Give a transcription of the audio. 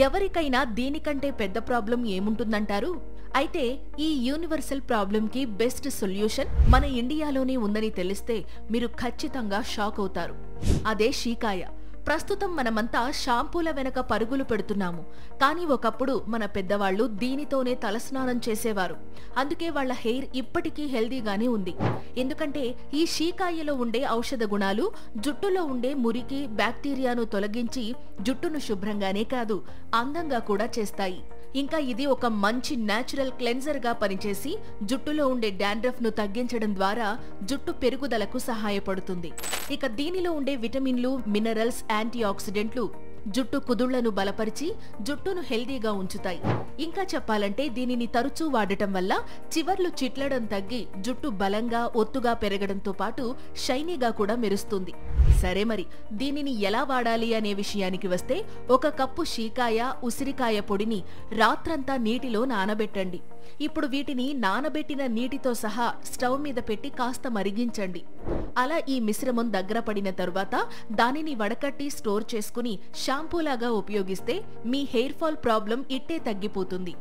ఎవరికైనా దీనికంటే పెద్ద ప్రాబ్లం ఏముంటుందంటారు? అయితే ఈ యూనివర్సల్ ప్రాబ్లంకి బెస్ట్ సొల్యూషన్ మన ఇండియాలోనే ఉందని తెలిస్తే మీరు ఖచ్చితంగా షాక్ అవుతారు. అదే షీకాయ. ప్రస్తుతం మనమంతా షాంపూల వెనక పరుగులు పెడుతున్నాము. కానీ ఒకప్పుడు మన పెద్దవాళ్లు దీనితోనే తలస్నానం చేసేవారు. అందుకే వాళ్ల హెయిర్ ఇప్పటికీ హెల్దీగానే ఉంది. ఎందుకంటే ఈ షీకాయలో ఉండే ఔషధ గుణాలు జుట్టులో ఉండే మురికి, బ్యాక్టీరియాను తొలగించి జుట్టును శుభ్రంగానే కాదు, అందంగా కూడా చేస్తాయి. ఇంకా ఇది ఒక మంచి న్యాచురల్ క్లెన్జర్ గా పనిచేసి జుట్టులో ఉండే డాండ్రఫ్ ను తగ్గించడం ద్వారా జుట్టు పెరుగుదలకు సహాయపడుతుంది. ఇక దీనిలో ఉండే విటమిన్లు, మినరల్స్, యాంటీ ఆక్సిడెంట్లు జుట్టు కుదుళ్లను బలపరిచి జుట్టును హెల్దీగా ఉంచుతాయి. ఇంకా చెప్పాలంటే దీనిని తరచూ వాడటం వల్ల చివర్లు చిట్లడం తగ్గి జుట్టు బలంగా, ఒత్తుగా పెరగడంతో పాటు షైనీగా కూడా మెరుస్తుంది. సరే, మరి దీనిని ఎలా వాడాలి అనే విషయానికి వస్తే, 1 కప్పు షీకాయ, ఉసిరికాయ పొడిని రాత్రంతా నీటిలో నానబెట్టండి. ఇప్పుడు వీటిని నానబెట్టిన నీటితో సహా స్టవ్ మీద పెట్టి కాస్త మరిగించండి. అలా ఈ మిశ్రమం దగ్గర పడిన తరువాత దానిని వడకట్టి స్టోర్ చేసుకుని షాంపూలాగా ఉపయోగిస్తే మీ హెయిర్ ఫాల్ ప్రాబ్లం ఇట్టే తగ్గిపోతుంది.